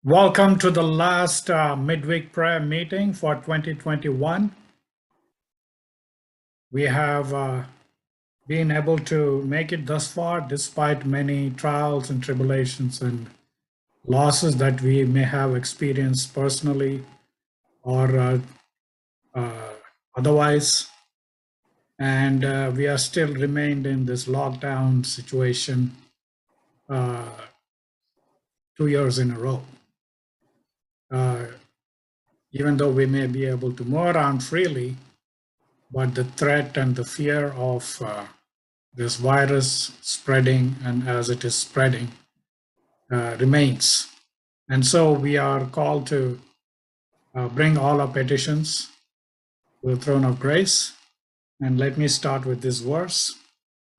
Welcome to the last midweek prayer meeting for 2021. We have been able to make it thus far despite many trials and tribulations and losses that we may have experienced personally or otherwise. And we are still remained in this lockdown situation 2 years in a row. Even though we may be able to move around freely, but the threat and the fear of this virus spreading and as it is spreading remains. And so we are called to bring all our petitions to the throne of grace. And let me start with this verse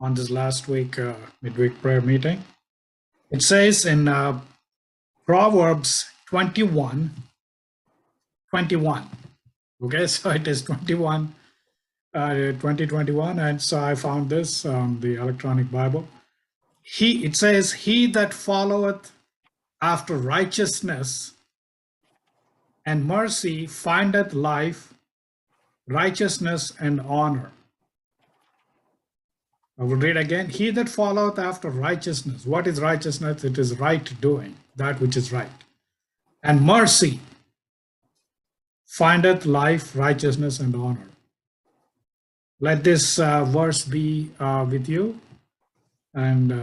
on this last week midweek prayer meeting. It says in Proverbs 21. Okay, so it is 2021, and so I found this on the electronic Bible. It says, "He that followeth after righteousness and mercy findeth life, righteousness, and honor." I will read again. "He that followeth after righteousness." What is righteousness? It is right doing, that which is right. "And mercy findeth life, righteousness, and honor." Let this verse be with you and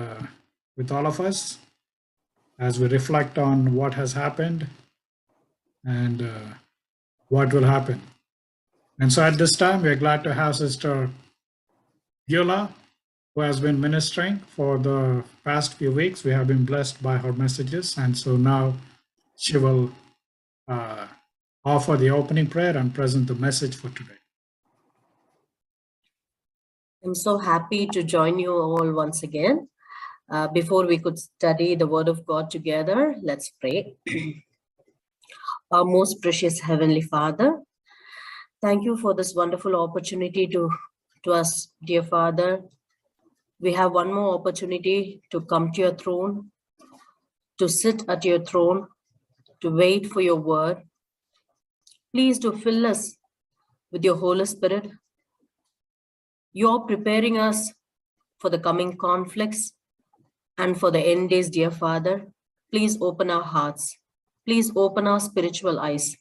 with all of us as we reflect on what has happened and what will happen. And so at this time, we're glad to have Sister Beulah, who has been ministering for the past few weeks. We have been blessed by her messages. And so now she will offer the opening prayer and present the message for today. I'm so happy to join you all once again. Before we could study the Word of God together, let's pray. Our most precious Heavenly Father, thank you for this wonderful opportunity to us, dear Father. We have one more opportunity to come to your throne, to sit at your throne, to wait for your word. Please do fill us with your Holy Spirit. You're preparing us for the coming conflicts and for the end days, dear Father. Please open our hearts. Please open our spiritual eyes.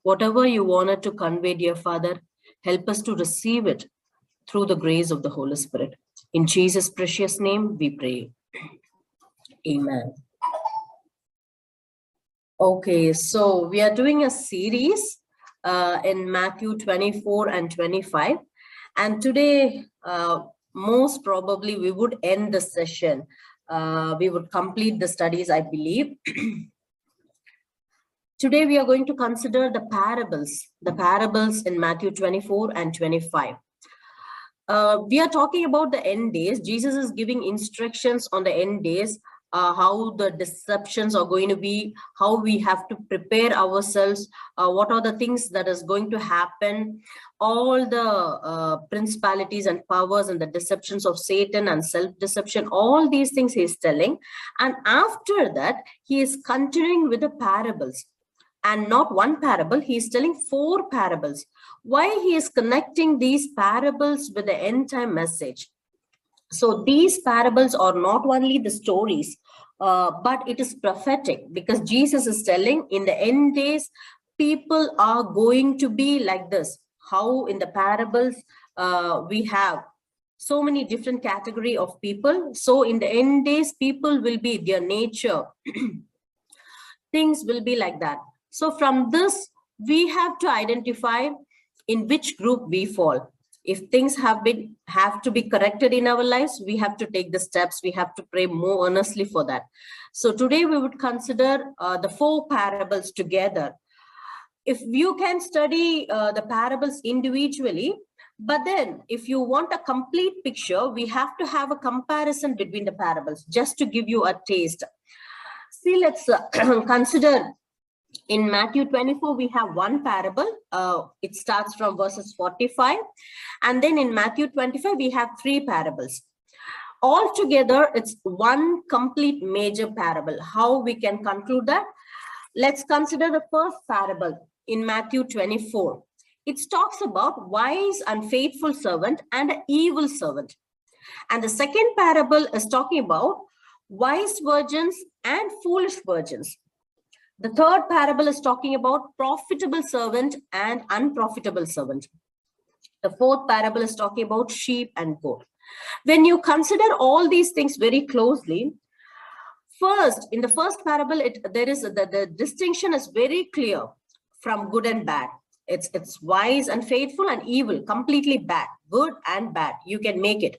Whatever you wanted to convey, dear Father, help us to receive it through the grace of the Holy Spirit. In Jesus' precious name, we pray. Amen. Okay, so we are doing a series in Matthew 24 and 25. And today, most probably, we would end the session. We would complete the studies, I believe. Today, we are going to consider the parables in Matthew 24 and 25. We are talking about the end days. Jesus is giving instructions on the end days, how the deceptions are going to be, how we have to prepare ourselves, what are the things that is going to happen, all the principalities and powers and the deceptions of Satan and self-deception, all these things he is telling. And after that, he is continuing with the parables. And not one parable, he is telling 4 parables. Why he is connecting these parables with the end time message? So these parables are not only the stories, but it is prophetic, because Jesus is telling in the end days, people are going to be like this. How in the parables we have so many different category of people. So in the end days, people will be their nature. Things will be like that. So from this, we have to identify in which group we fall. If things have to be corrected in our lives, we have to take the steps. We have to pray more earnestly for that. So today we would consider the 4 parables together. If you can study the parables individually, but then if you want a complete picture, we have to have a comparison between the parables, just to give you a taste. See, let's consider in Matthew 24, we have one parable. It starts from verses 45. And then in Matthew 25, we have 3 parables. Altogether, it's one complete major parable. How we can conclude that? let's consider the first parable in Matthew 24. It talks about wise and faithful servant and an evil servant. And the second parable is talking about wise virgins and foolish virgins. The third parable is talking about profitable servant and unprofitable servant. The fourth parable is talking about sheep and goat. When you consider all these things very closely, first, in the first parable, the distinction is very clear from good and bad. It's wise and faithful and evil, completely bad, good and bad. You can make it.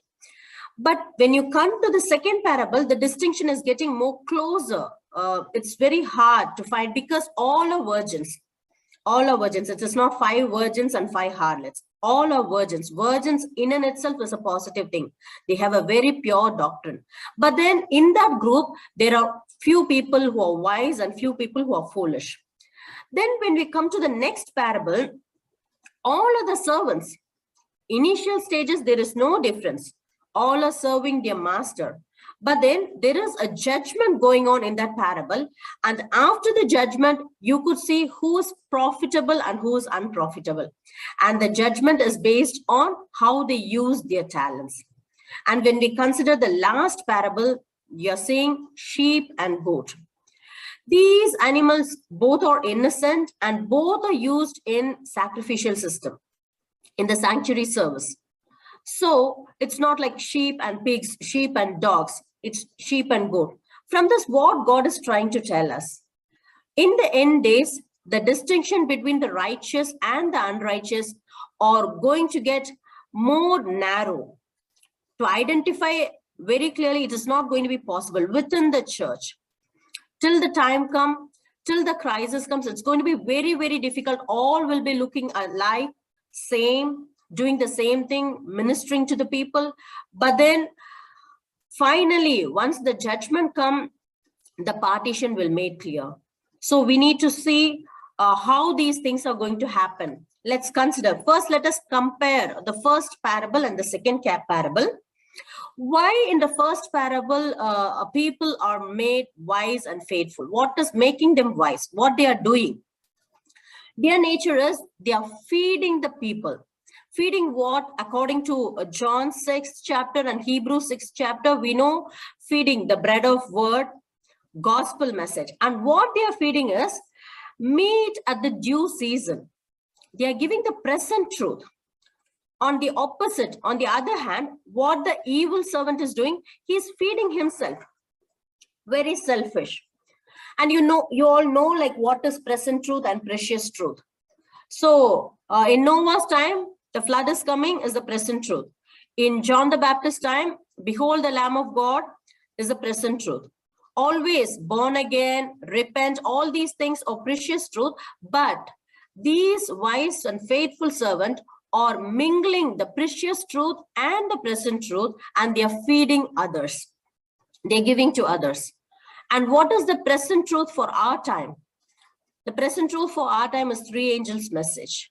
But when you come to the second parable, the distinction is getting more closer. It's very hard to find because all are virgins. All are virgins. It is not 5 virgins and 5 harlots. All are virgins. Virgins in and itself is a positive thing. They have a very pure doctrine. But then in that group, there are few people who are wise and few people who are foolish. Then when we come to the next parable, all are the servants. Initial stages, there is no difference. All are serving their master. But then there is a judgment going on in that parable. And after the judgment, you could see who is profitable and who is unprofitable. And the judgment is based on how they use their talents. And when we consider the last parable, you're seeing sheep and goat. These animals both are innocent and both are used in sacrificial system, in the sanctuary service. So it's not like sheep and pigs, sheep and dogs. It's sheep and goat. From this, what God is trying to tell us. In the end days, the distinction between the righteous and the unrighteous are going to get more narrow. To identify very clearly, it is not going to be possible within the church. Till the time comes, till the crisis comes, it's going to be very, very difficult. All will be looking alike, same, doing the same thing, ministering to the people. But then finally, once the judgment comes, the partition will make clear. So we need to see how these things are going to happen. Let's consider. First, let us compare the first parable and the second parable. Why in the first parable people are made wise and faithful? What is making them wise? What they are doing? Their nature is they are feeding the people. Feeding what? According to John 6th chapter and Hebrews 6th chapter, we know feeding the bread of word, gospel message. And what they are feeding is meat at the due season. They are giving the present truth. On the opposite, on the other hand, what the evil servant is doing, he is feeding himself. Very selfish. And you all know like what is present truth and precious truth. So in Noah's time, the flood is coming is the present truth. In John the Baptist time, behold the Lamb of God is the present truth. Always born again, repent, all these things are precious truth. But these wise and faithful servants are mingling the precious truth and the present truth, and they are feeding others. They're giving to others. And what is the present truth for our time? The present truth for our time is 3 angels' message.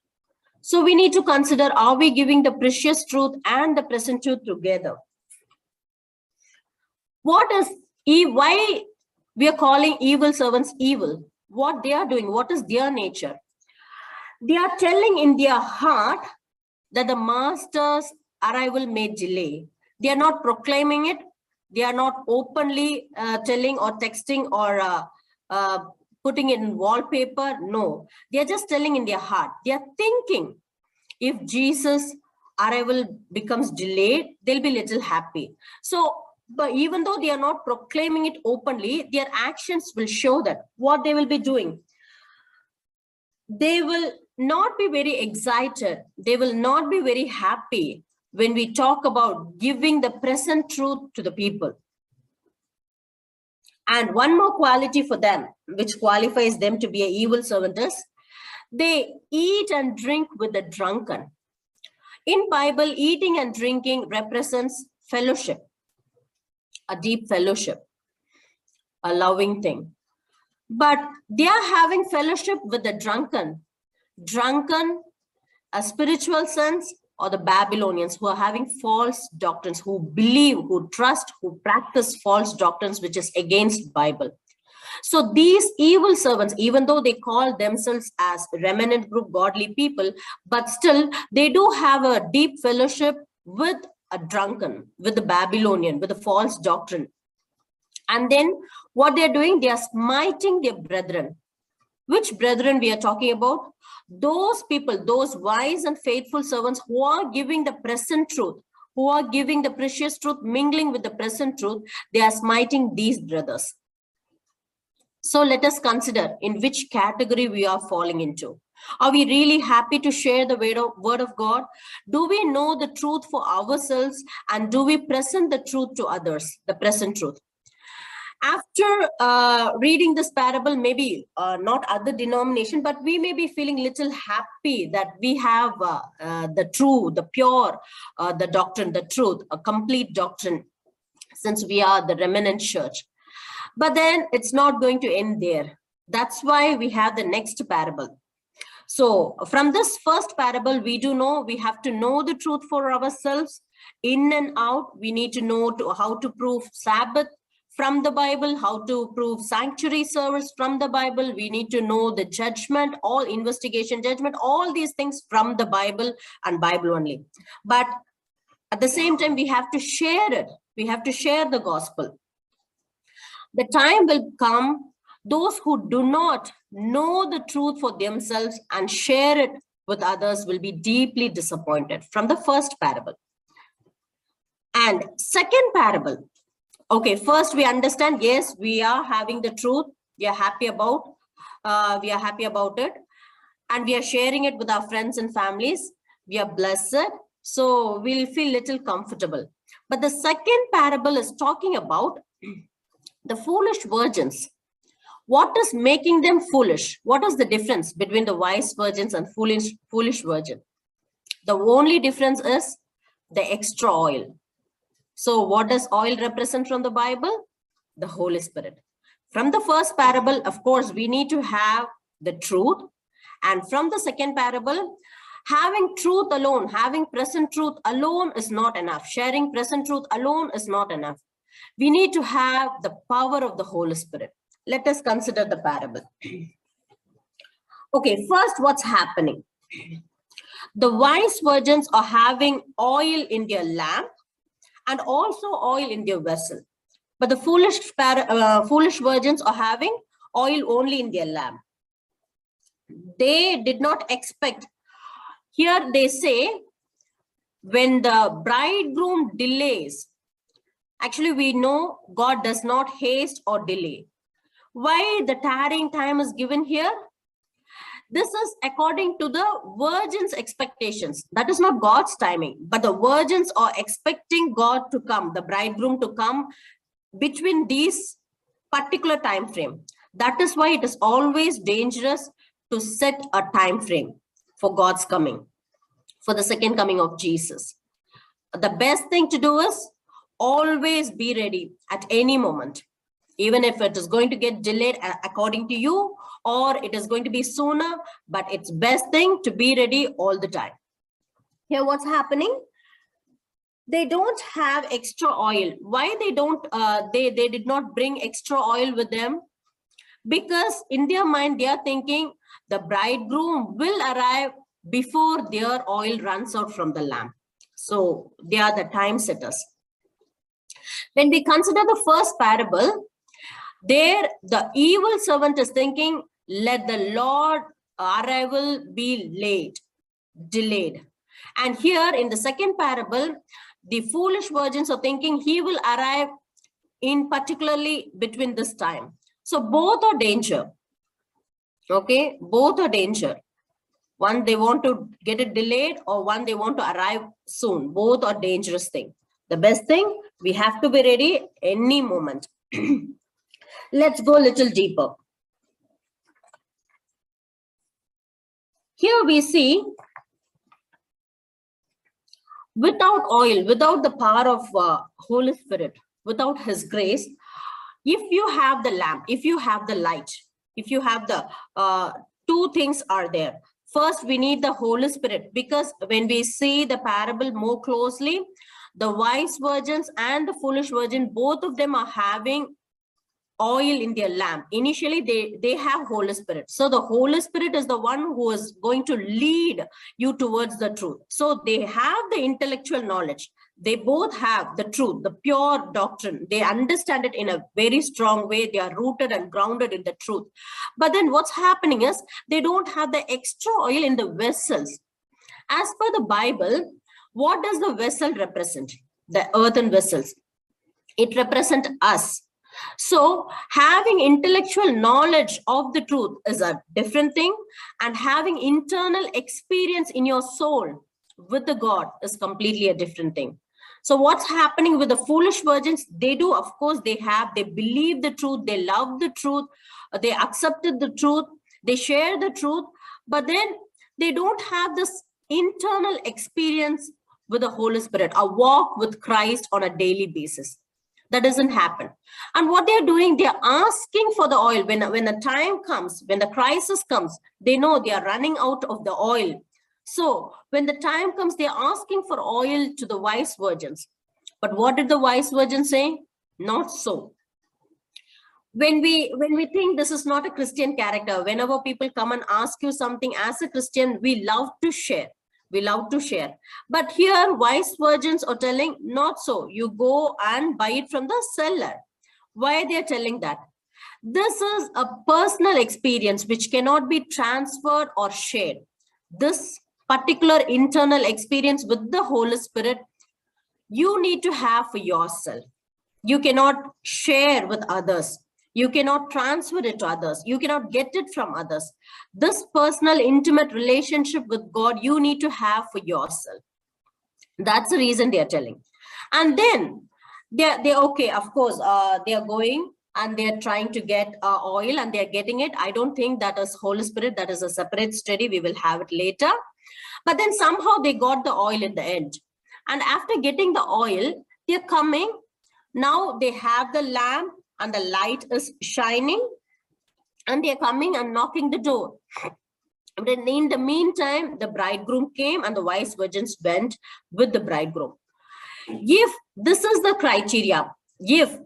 So we need to consider, are we giving the precious truth and the present truth together? Why we are calling evil servants evil? What they are doing, what is their nature? They are telling in their heart that the master's arrival may delay. They are not proclaiming it. They are not openly telling or texting or putting it in wallpaper. No, they are just telling in their heart. They are thinking if Jesus' arrival becomes delayed, they'll be little happy. So, but even though they are not proclaiming it openly, their actions will show that what they will be doing. They will not be very excited. They will not be very happy when we talk about giving the present truth to the people. And one more quality for them, which qualifies them to be an evil servant, is they eat and drink with the drunken. In Bible, eating and drinking represents fellowship, a deep fellowship, a loving thing. But they are having fellowship with the drunken. Drunken, a spiritual sense, or the Babylonians who are having false doctrines, who believe, who trust, who practice false doctrines, which is against Bible. So these evil servants, even though they call themselves as remnant group, godly people, but still they do have a deep fellowship with a drunken, with the Babylonian, with a false doctrine. And then what they're doing, they are smiting their brethren. Which brethren we are talking about? Those people, those wise and faithful servants who are giving the present truth, who are giving the precious truth, mingling with the present truth, they are smiting these brothers. So let us consider in which category we are falling into. Are we really happy to share the word of God? Do we know the truth for ourselves, and do we present the truth to others, the present truth? After reading this parable, maybe not other denomination, but we may be feeling little happy that we have the true, the pure, the doctrine, the truth, a complete doctrine, since we are the remnant church. But then it's not going to end there. That's why we have the next parable. So from this first parable, we do know we have to know the truth for ourselves, in and out. We need to know how to prove Sabbath from the Bible, how to prove sanctuary service from the Bible. We need to know the judgment, all investigation, judgment, all these things from the Bible and Bible only. But at the same time, we have to share it. We have to share the gospel. The time will come, those who do not know the truth for themselves and share it with others will be deeply disappointed, from the first parable. And second parable, okay, first we understand, yes, we are having the truth, we are happy about it, and we are sharing it with our friends and families. We are blessed, so we'll feel little comfortable. But the second parable is talking about the foolish virgins. What is making them foolish? What is the difference between the wise virgins and foolish virgin? The only difference is the extra oil. So what does oil represent from the Bible? The Holy Spirit. From the first parable, of course, we need to have the truth. And from the second parable, having truth alone, having present truth alone is not enough. Sharing present truth alone is not enough. We need to have the power of the Holy Spirit. Let us consider the parable. Okay, first, what's happening? The wise virgins are having oil in their lamp and also oil in their vessel. But the foolish virgins are having oil only in their lamp. They did not expect. Here they say, when the bridegroom delays, actually we know God does not haste or delay. Why the tarrying time is given here? This is according to the virgin's expectations. That is not God's timing, but the virgins are expecting God to come, the bridegroom to come between these particular time frame. That is why it is always dangerous to set a time frame for God's coming, for the second coming of Jesus. The best thing to do is always be ready at any moment, even if it is going to get delayed according to you, or it is going to be sooner, but it's best thing to be ready all the time. Here what's happening? They don't have extra oil. Why they don't? They did not bring extra oil with them? Because in their mind, they are thinking the bridegroom will arrive before their oil runs out from the lamp. So they are the time setters. When we consider the first parable, there the evil servant is thinking, let the Lord arrival be delayed. And here in the second parable, the foolish virgins are thinking he will arrive in particularly between this time. So both are danger. Okay, both are danger. One, they want to get it delayed, or one, they want to arrive soon. Both are dangerous thing. The best thing, we have to be ready any moment. Let's go a little deeper. Here we see, without oil, without the power of Holy Spirit, without His grace, if you have the lamp, if you have the light, if you have the two things are there. First, we need the Holy Spirit, because when we see the parable more closely, the wise virgins and the foolish virgin, both of them are having oil in their lamp. Initially, they have Holy Spirit. So the Holy Spirit is the one who is going to lead you towards the truth. So they have the intellectual knowledge. They both have the truth, the pure doctrine. They understand it in a very strong way. They are rooted and grounded in the truth. But then what's happening is they don't have the extra oil in the vessels. As per the Bible, what does the vessel represent? The earthen vessels. It represents us. So having intellectual knowledge of the truth is a different thing, and having internal experience in your soul with the God is completely a different thing. So what's happening with the foolish virgins? They do, of course, they believe the truth, they love the truth, they accepted the truth, they share the truth, but then they don't have this internal experience with the Holy Spirit, a walk with Christ on a daily basis. That doesn't happen. And what they're doing, they're asking for the oil. When the time comes, when the crisis comes, they know they are running out of the oil. So when the time comes, they're asking for oil to the wise virgins. But what did the wise virgins say? Not so. When we think this is not a Christian character, whenever people come and ask you something as a Christian, we love to share. We love to share. But here, wise virgins are telling, not so. You go and buy it from the seller. Why they're telling that? This is a personal experience which cannot be transferred or shared. This particular internal experience with the Holy Spirit, you need to have for yourself. You cannot share with others. You cannot transfer it to others. You cannot get it from others. This personal, intimate relationship with God, you need to have for yourself. That's the reason they are telling. And then they're okay, of course, they are going and they're trying to get oil and they're getting it. I don't think that is Holy Spirit. That is a separate study. We will have it later. But then somehow they got the oil in the end. And after getting the oil, they're coming. Now they have the lamp and the light is shining. And they're coming and knocking the door. And then in the meantime, the bridegroom came and the wise virgins went with the bridegroom. If this is the criteria, if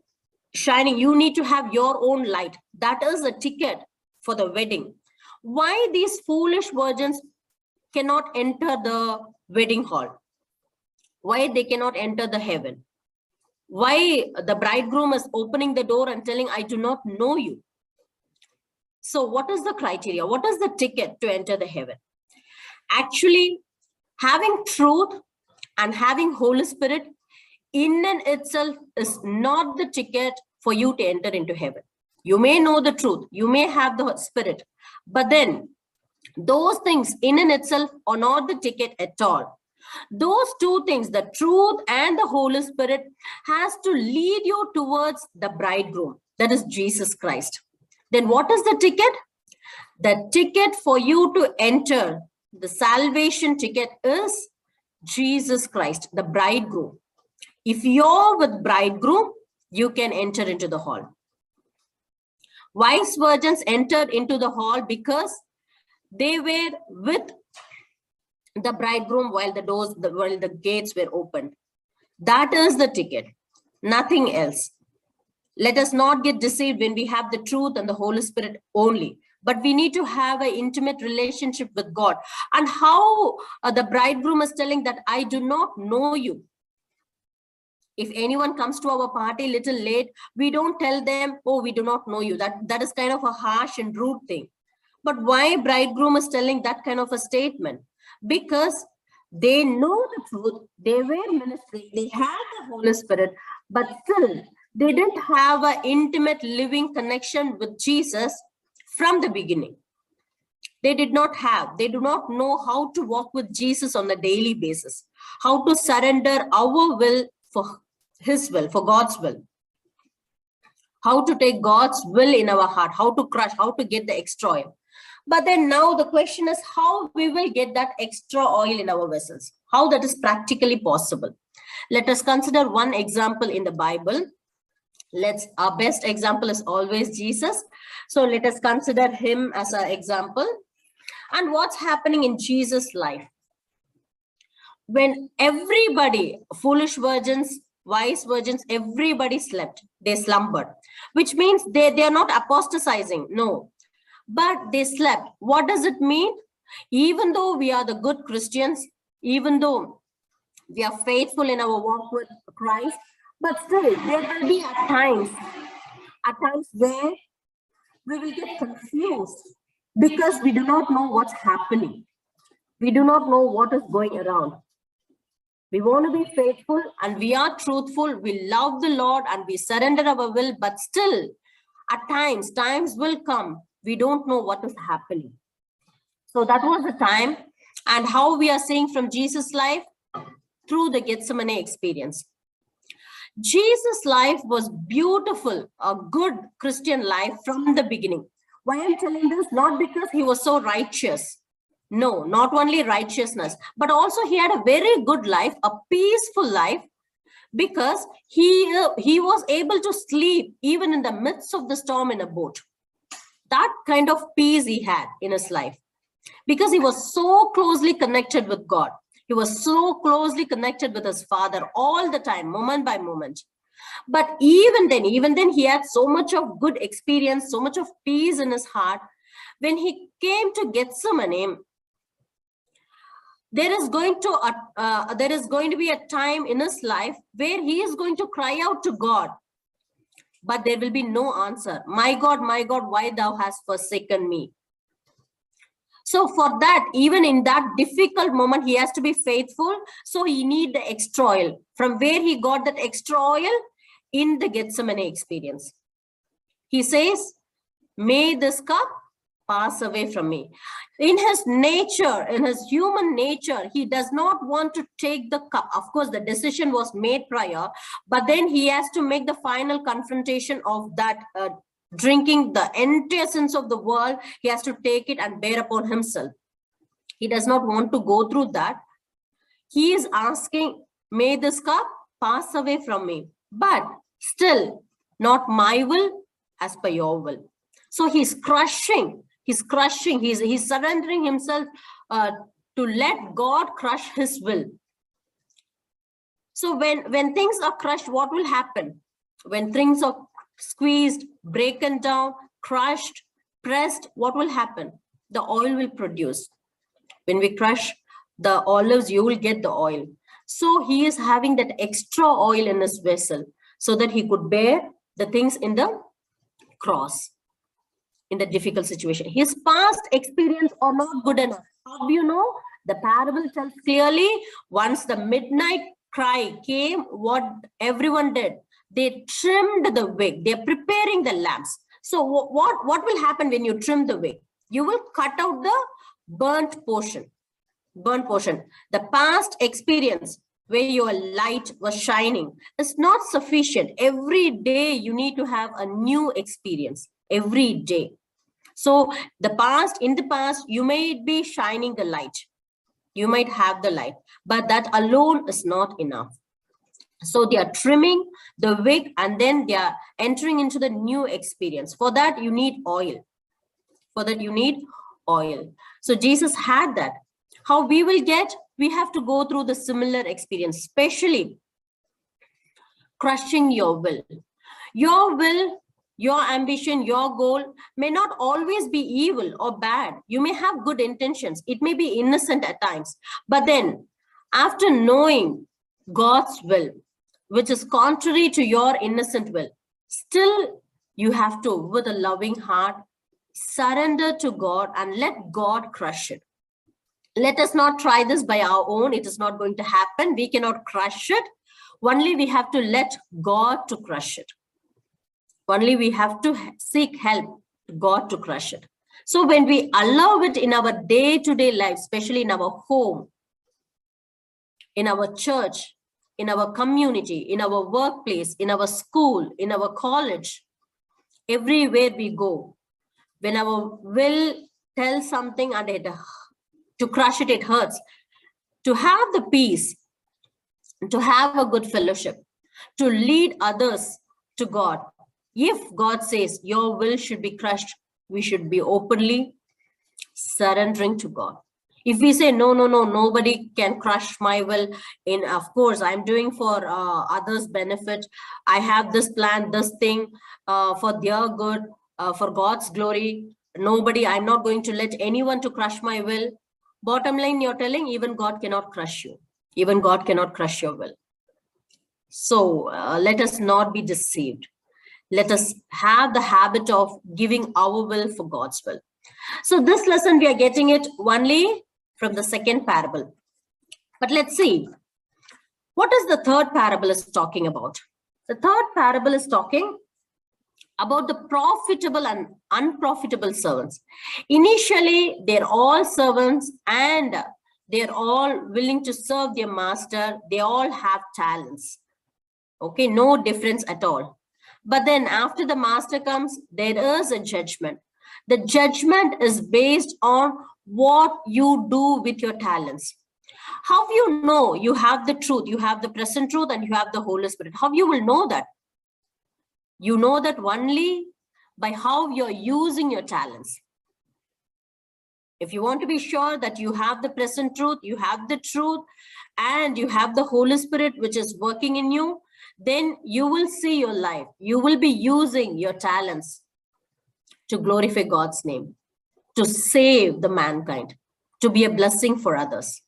shining, you need to have your own light. That is a ticket for the wedding. Why these foolish virgins cannot enter the wedding hall? Why they cannot enter the heaven? Why the bridegroom is opening the door and telling, I do not know you? So what is the criteria? What is the ticket to enter the heaven? Actually, having truth and having Holy Spirit in and itself is not the ticket for you to enter into heaven. You may know the truth, you may have the Spirit, but then those things in and itself are not the ticket at all. Those two things, the truth and the Holy Spirit, has to lead you towards the bridegroom, that is Jesus Christ. Then what is the ticket? The ticket for you to enter, the salvation ticket, is Jesus Christ, the bridegroom. If you're with bridegroom, you can enter into the hall. Wise virgins entered into the hall because they were with the bridegroom while the gates were opened. That is the ticket, nothing else. Let us not get deceived when we have the truth and the Holy Spirit only. But we need to have an intimate relationship with God. And how the bridegroom is telling that I do not know you. If anyone comes to our party a little late, we don't tell them, oh, we do not know you. That is kind of a harsh and rude thing. But why bridegroom is telling that kind of a statement? Because they know the truth, they were ministry, they had the Holy Spirit, but still they didn't have an intimate living connection with Jesus from the beginning. They do not know how to walk with Jesus on a daily basis, how to surrender our will for his will, for God's will, how to take God's will in our heart, how to crush, how to get the extra oil. But then now the question is how we will get that extra oil in our vessels, how that is practically possible. Let us consider one example in the Bible. Our best example is always Jesus. So let us consider him as an example. And what's happening in Jesus' life? When everybody, foolish virgins, wise virgins, everybody slept, they slumbered. which means they are not apostatizing. No, but they slept. What does it mean? Even though we are the good Christians, even though we are faithful in our walk with Christ, but still there will be at times where we will get confused because we do not know what's happening. We do not know what is going around. We want to be faithful and we are truthful. We love the Lord and we surrender our will, but still at times will come. We don't know what is happening. So that was the time, and how we are seeing from Jesus' life through the Gethsemane experience. Jesus' life was beautiful, a good Christian life from the beginning. Why I'm telling this? Not because he was so righteous. No, not only righteousness, but also he had a very good life, a peaceful life, because he was able to sleep even in the midst of the storm in a boat. That kind of peace he had in his life, because he was so closely connected with God. He was so closely connected with his Father all the time, moment by moment. But even then, he had so much of good experience, so much of peace in his heart. When he came to Gethsemane, there is going to be a time in his life where he is going to cry out to God, but there will be no answer. My God, why thou hast forsaken me? So for that, even in that difficult moment, he has to be faithful. So he need the extra oil. From where he got that extra oil? In the Gethsemane experience. He says, may this cup pass away from me. In his nature, in his human nature, he does not want to take the cup. Of course, the decision was made prior, but then he has to make the final confrontation of that drinking the entire sins of the world. He has to take it and bear upon himself. He does not want to go through that. He is asking, may this cup pass away from me, but still not my will, as per your will. So he's crushing, he's surrendering himself to let God crush his will. So when things are crushed, what will happen? When things are squeezed, broken down, crushed, pressed, what will happen? The oil will produce. When we crush the olives, you will get the oil. So he is having that extra oil in his vessel so that he could bear the things in the cross, in the difficult situation. His past experience are not good enough. How do you know? The parable tells clearly, once the midnight cry came, what everyone did, they trimmed the wick. They're preparing the lamps. So what will happen when you trim the wick? You will cut out the burnt portion. The past experience where your light was shining is not sufficient. Every day you need to have a new experience, every day. So in the past, you may be shining the light. You might have the light, but that alone is not enough. So they are trimming the wick and then they are entering into the new experience. For that, you need oil. So Jesus had that. How we will get? We have to go through the similar experience, especially crushing your will. Your will, your ambition, your goal may not always be evil or bad. You may have good intentions. It may be innocent at times. But then, after knowing God's will, which is contrary to your innocent will, still you have to, with a loving heart, surrender to God and let God crush it. Let us not try this by our own. It is not going to happen. We cannot crush it. Only we have to let God to crush it. Only we have to seek help to God to crush it. So when we allow it in our day-to-day life, especially in our home, in our church, in our community, in our workplace, in our school, in our college, everywhere we go, when our will tells something and to crush it, it hurts. To have the peace, to have a good fellowship, to lead others to God. If God says your will should be crushed, we should be openly surrendering to God. If we say, no, nobody can crush my will, of course, I'm doing for others' benefit. I have this plan, this thing for their good, for God's glory. I'm not going to let anyone to crush my will. Bottom line, you're telling even God cannot crush you. Even God cannot crush your will. So let us not be deceived. Let us have the habit of giving our will for God's will. So this lesson, we are getting it only from the second parable. But let's see, what is the third parable is talking about? The third parable is talking about the profitable and unprofitable servants. Initially, they're all servants and they're all willing to serve their master. They all have talents. Okay, no difference at all. But then after the master comes, there is a judgment. The judgment is based on what you do with your talents. How you know you have the truth, you have the present truth, and you have the Holy Spirit? How you will know that? You know that only by how you're using your talents. If you want to be sure that you have the present truth, you have the truth, and you have the Holy Spirit which is working in you, then you will see your life. You will be using your talents to glorify God's name, to save the mankind, to be a blessing for others.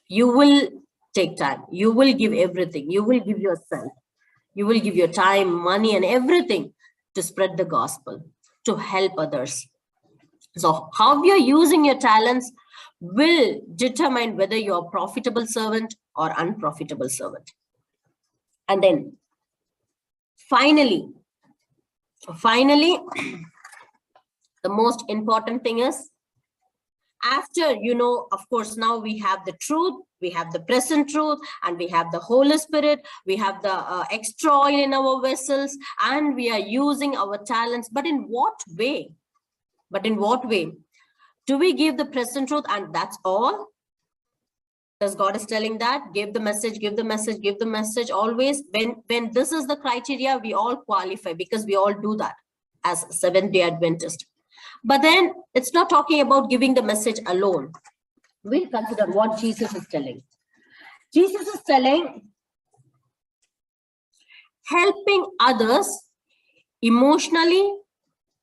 You will take time. You will give everything. You will give yourself. You will give your time, money, and everything to spread the gospel, to help others. So how you're using your talents will determine whether you're a profitable servant or unprofitable servant. And then finally, the most important thing is, after, of course, now we have the truth, we have the present truth, and we have the Holy Spirit, we have the extra oil in our vessels, and we are using our talents. But in what way? Do we give the present truth and that's all? Because God is telling that, give the message always. When this is the criteria, we all qualify, because we all do that as Seventh-day Adventist. But then it's not talking about giving the message alone. We'll consider what Jesus is telling. Jesus is telling, helping others emotionally,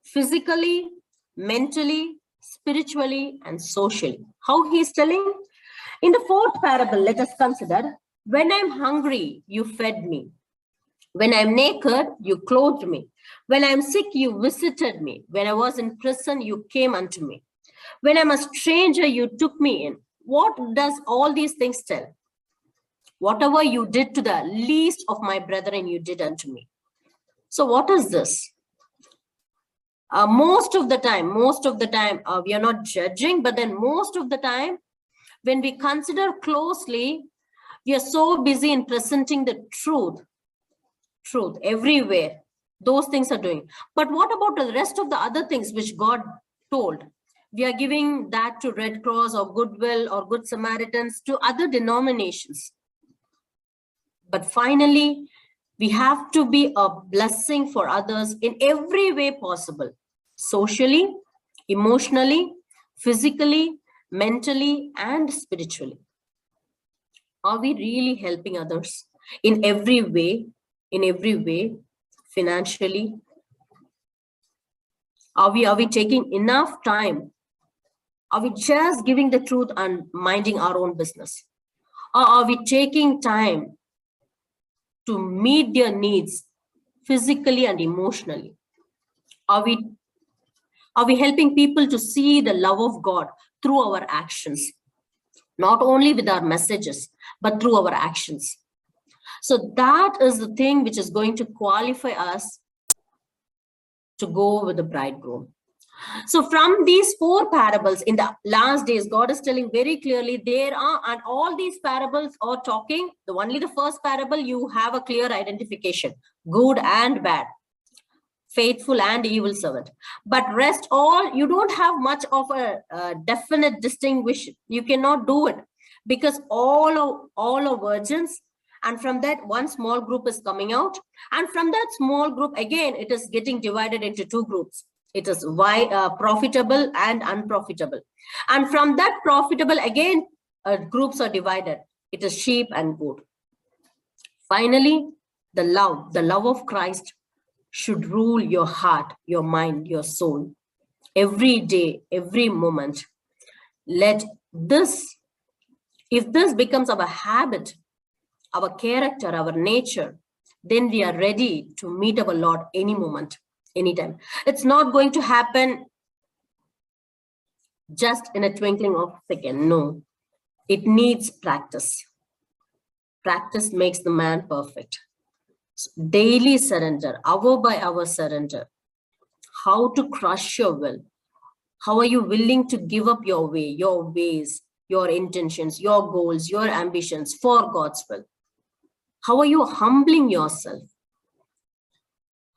physically, mentally, spiritually, and socially. How he's telling? In the fourth parable, let us consider, when I'm hungry, you fed me. When I'm naked, you clothed me. When I'm sick, you visited me. When I was in prison, you came unto me. When I'm a stranger, you took me in. What does all these things tell? Whatever you did to the least of my brethren, you did unto me. So what is this? Most of the time, we are not judging, but then most of the time, when we consider closely, we are so busy in presenting the truth everywhere. Those things are doing. But what about the rest of the other things which God told? We are giving that to Red Cross or Goodwill or Good Samaritans, to other denominations. But finally, we have to be a blessing for others in every way possible. Socially, emotionally, physically, mentally, and spiritually. Are we really helping others in every way? Financially? Are we taking enough time? Are we just giving the truth and minding our own business? Or are we taking time to meet their needs physically and emotionally? Are we helping people to see the love of God through our actions? Not only with our messages, but through our actions. So that is the thing which is going to qualify us to go with the bridegroom. So from these four parables in the last days, God is telling very clearly and all these parables are talking, only the first parable, you have a clear identification, good and bad, faithful and evil servant. But rest all, you don't have much of a definite distinction. You cannot do it, because all are virgins. And from that, one small group is coming out. And from that small group, again, it is getting divided into two groups. It is profitable and unprofitable. And from that profitable, again, groups are divided. It is sheep and goat. Finally, the love of Christ should rule your heart, your mind, your soul. Every day, every moment. Let this, if this becomes our habit, our character, our nature, then we are ready to meet our Lord any moment, anytime. It's not going to happen just in a twinkling of a second. No, it needs practice. Practice makes the man perfect. Daily surrender, hour by hour surrender. How to crush your will. How are you willing to give up your way, your ways, your intentions, your goals, your ambitions for God's will? How are you humbling yourself?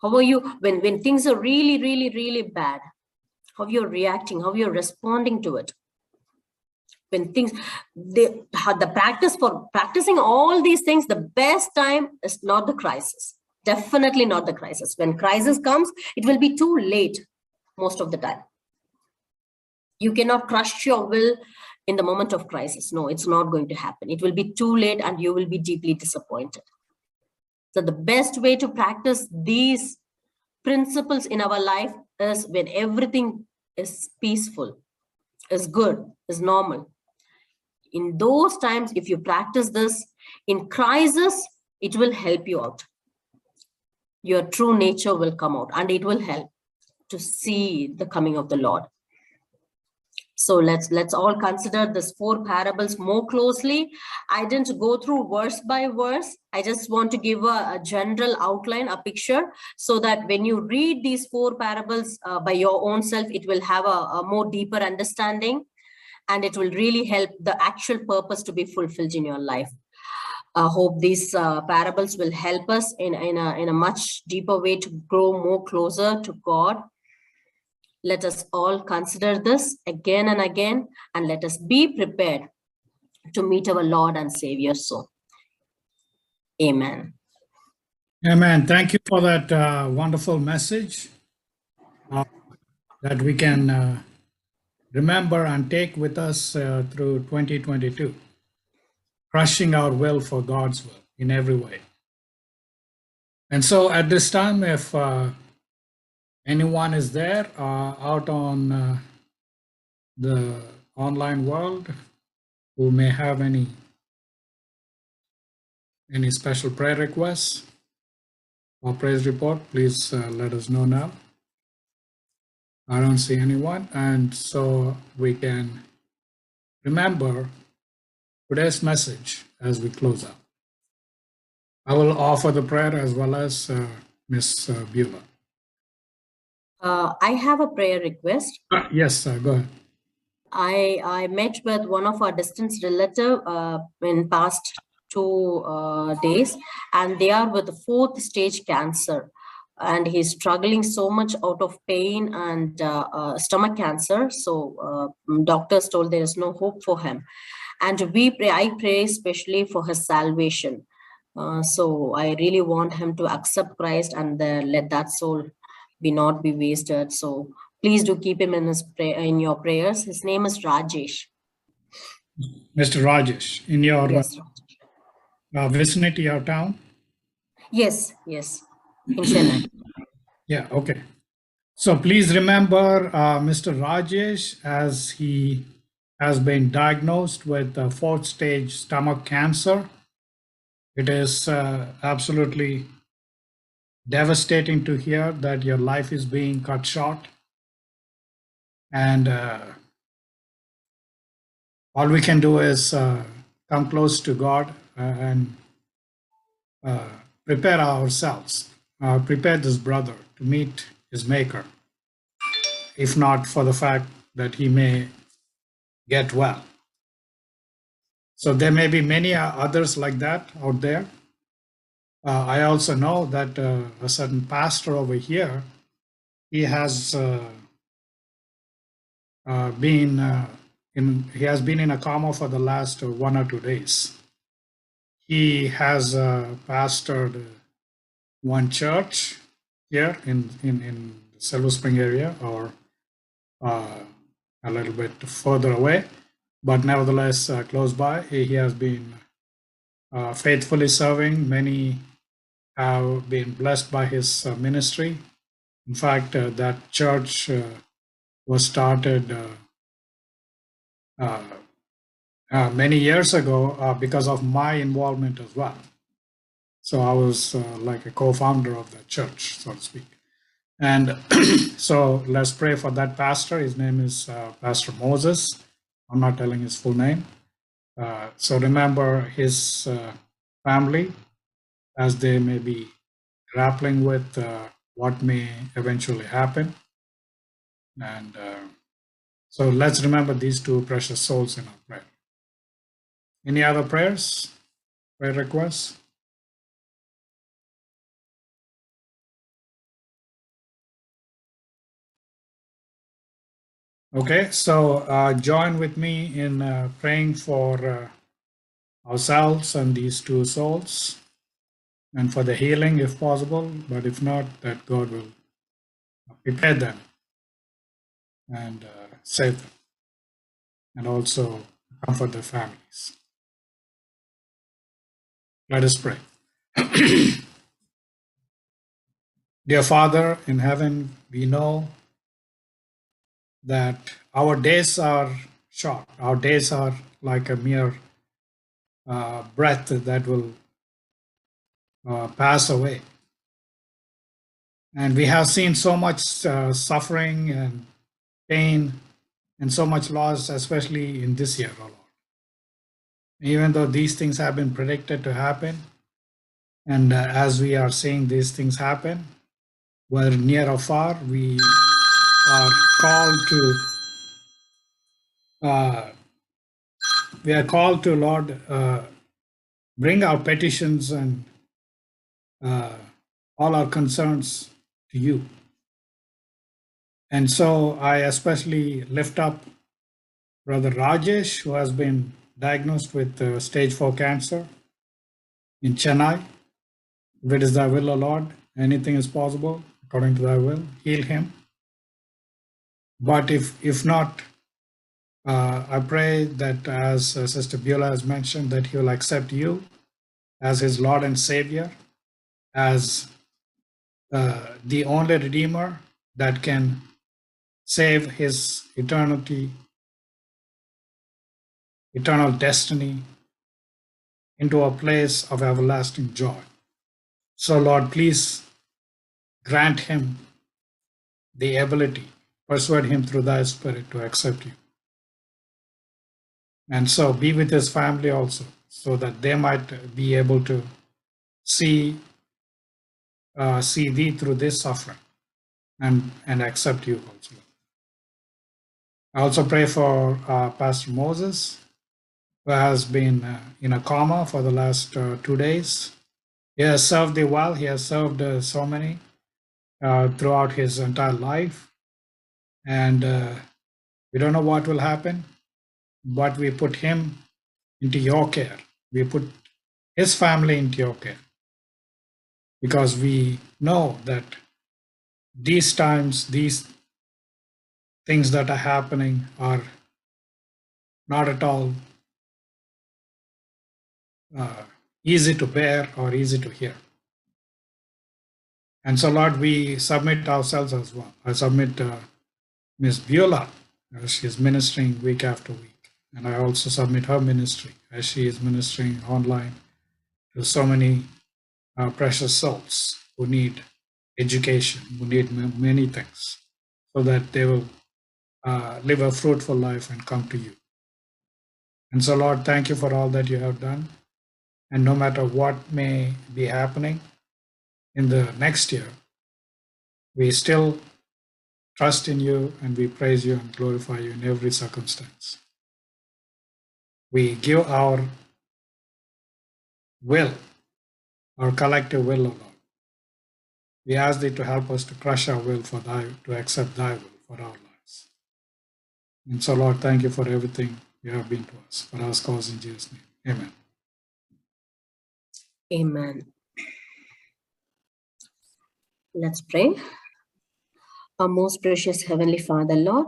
How are you, when things are really, really, really bad, how you're reacting, how you're responding to it? When things, the practice for practicing all these things, the best time is not the crisis. Definitely not the crisis. When crisis comes, it will be too late most of the time. You cannot crush your will in the moment of crisis. No, it's not going to happen. It will be too late and you will be deeply disappointed. So the best way to practice these principles in our life is when everything is peaceful, is good, is normal. In those times, if you practice this, in crisis, it will help you out. Your true nature will come out and it will help to see the coming of the Lord. So let's all consider these 4 parables more closely. I didn't go through verse by verse. I just want to give a general outline, a picture, so that when you read these 4 parables by your own self, it will have a more deeper understanding, and it will really help the actual purpose to be fulfilled in your life. I hope these parables will help us in a much deeper way to grow more closer to God. Let us all consider this again and again, and let us be prepared to meet our Lord and Savior soon. Amen. Amen. Thank you for that wonderful message that we can remember and take with us through 2022, crushing our will for God's will in every way. And so at this time, if anyone is there out on the online world who may have any special prayer requests or praise report, please let us know now. I don't see anyone, and so we can remember today's message as we close out. I will offer the prayer as well as Ms. Beulah. I have a prayer request. Yes, go ahead. I met with one of our distant relative in past 2 days, and they are with 4th stage cancer, and he's struggling so much out of pain and stomach cancer. So doctors told there is no hope for him, and I pray especially for his salvation. So I really want him to accept Christ and let that soul not be wasted. So please do keep him in your prayers. His name is Rajesh. Mr. Rajesh, in your yes, vicinity or town? Yes, in Chennai. Yeah, okay. So please remember Mr. Rajesh, as he has been diagnosed with 4th stage stomach cancer. It is absolutely devastating to hear that your life is being cut short. And all we can do is come close to God and prepare ourselves, prepare this brother to meet his maker, if not for the fact that he may get well. So there may be many others like that out there. I also know that a certain pastor over here, he has been in a coma for the last 1 or 2 days. He has pastored one church here in the Silver Spring area or a little bit further away, but nevertheless close by. He has been faithfully serving. Many have been blessed by his ministry. In fact, that church was started many years ago because of my involvement as well. So I was like a co-founder of the church, so to speak. And so let's pray for that pastor. His name is Pastor Moses. I'm not telling his full name. So remember his family as they may be grappling with what may eventually happen. And so let's remember these two precious souls in our prayer. Any other prayers, prayer requests? Okay, so join with me in praying for ourselves and these two souls and for the healing if possible, but if not, that God will prepare them and save them and also comfort their families. Let us pray. Dear Father in heaven, we know that our days are short. Our days are like a mere breath that will pass away. And we have seen so much suffering and pain and so much loss, especially in this year, O Lord. Even though these things have been predicted to happen, and as we are seeing these things happen, whether near or far, we are called to, Lord, bring our petitions and all our concerns to you. And so I especially lift up Brother Rajesh, who has been diagnosed with stage 4 cancer in Chennai. If it is thy will, O Lord, anything is possible according to thy will. Heal him. But if not, I pray that as Sister Beulah has mentioned, that he will accept you as his Lord and Savior, as the only Redeemer that can save his eternal destiny into a place of everlasting joy. So Lord, please grant him the ability, persuade him through thy Spirit to accept you. And so be with his family also, so that they might be able to see thee through this suffering and accept you also. I also pray for Pastor Moses, who has been in a coma for the last 2 days. He has served thee well. He has served so many throughout his entire life. And we don't know what will happen, but we put him into your care. We put his family into your care, because we know that these times, these things that are happening are not at all easy to bear or easy to hear. And so, Lord, we submit ourselves as well. I submit Ms. Beulah as she is ministering week after week. And I also submit her ministry as she is ministering online to so many precious souls who need education, who need many things, so that they will live a fruitful life and come to you. And so, Lord, thank you for all that you have done. And no matter what may be happening in the next year, we still trust in you and we praise you and glorify you in every circumstance. We give our will, our collective will, O Lord. We ask thee to help us to crush our will to accept thy will for our lives. And so, Lord, thank you for everything you have been to us. For us cause in Jesus' name. Amen. Amen. Let's pray. Our most precious Heavenly Father, Lord,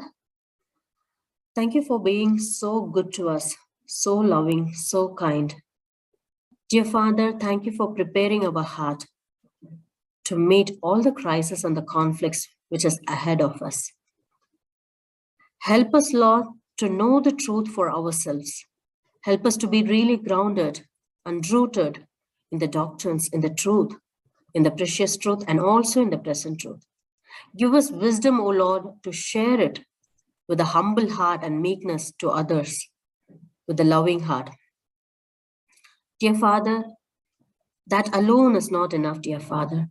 thank you for being so good to us, so loving, so kind. Dear Father, thank you for preparing our heart to meet all the crises and the conflicts which is ahead of us. Help us, Lord, to know the truth for ourselves. Help us to be really grounded and rooted in the doctrines, in the truth, in the precious truth, and also in the present truth. Give us wisdom, O Lord, to share it with a humble heart and meekness to others, with a loving heart. Dear Father, that alone is not enough, dear Father.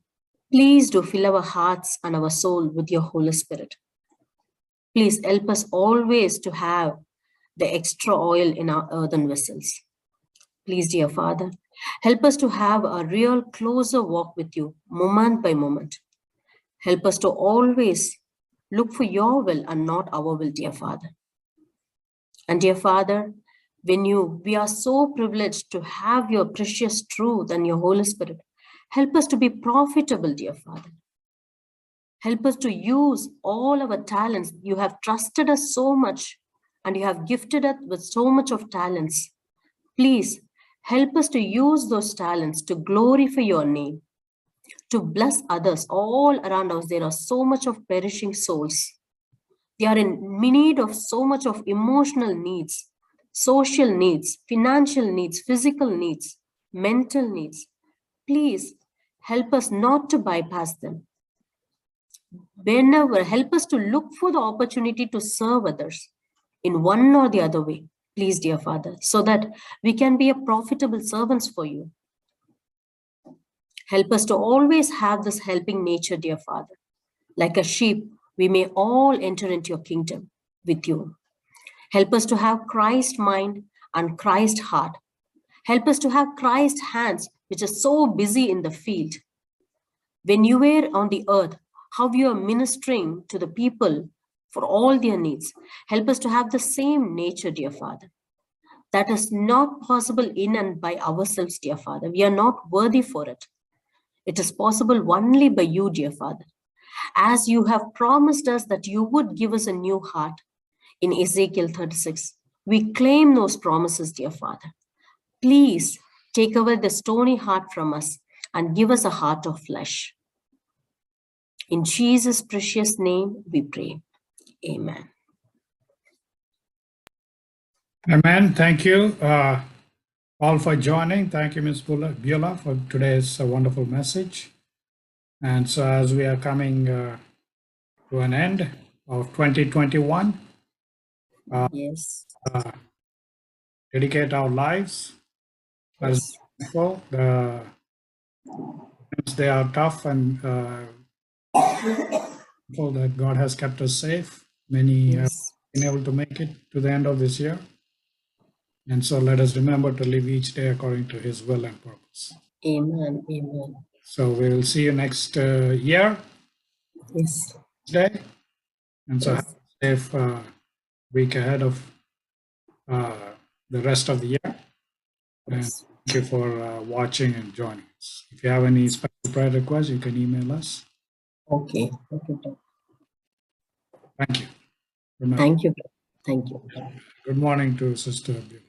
Please do fill our hearts and our soul with your Holy Spirit. Please help us always to have the extra oil in our earthen vessels. Please, dear Father, help us to have a real closer walk with you, moment by moment. Help us to always look for your will and not our will, dear Father. And dear Father, we are so privileged to have your precious truth and your Holy Spirit. Help us to be profitable, dear Father. Help us to use all our talents. You have trusted us so much and you have gifted us with so much of talents. Please help us to use those talents to glorify your name, to bless others all around us. There are so much of perishing souls. They are in need of so much of emotional needs, social needs, financial needs, physical needs, mental needs. Please help us not to bypass them. Whenever, help us to look for the opportunity to serve others in one or the other way, please, dear Father, so that we can be a profitable servants for you. Help us to always have this helping nature, dear Father. Like a sheep, we may all enter into your kingdom with you. Help us to have Christ mind and Christ heart. Help us to have Christ hands, which are so busy in the field. When you were on the earth, how you are ministering to the people for all their needs. Help us to have the same nature, dear Father. That is not possible in and by ourselves, dear Father. We are not worthy for it. It is possible only by you, dear Father. As you have promised us that you would give us a new heart in Ezekiel 36, we claim those promises, dear Father. Please take away the stony heart from us and give us a heart of flesh. In Jesus' precious name, we pray. Amen. Amen. Thank you all for joining. Thank you, Ms. Beulah, for today's wonderful message. And so as we are coming to an end of 2021, Yes. dedicate our lives. As Yes. before, they are tough and that God has kept us safe. Many have Yes. been able to make it to the end of this year. And so let us remember to live each day according to his will and purpose. Amen. Amen. So we will see you next year. Yes. Day. And so Yes. have a safe week ahead of the rest of the year. And Yes. thank you for watching and joining us. If you have any special prayer requests, you can email us. Okay. Okay. Thank you. Good night. Thank you. Thank you. Good morning to Sister Beulah.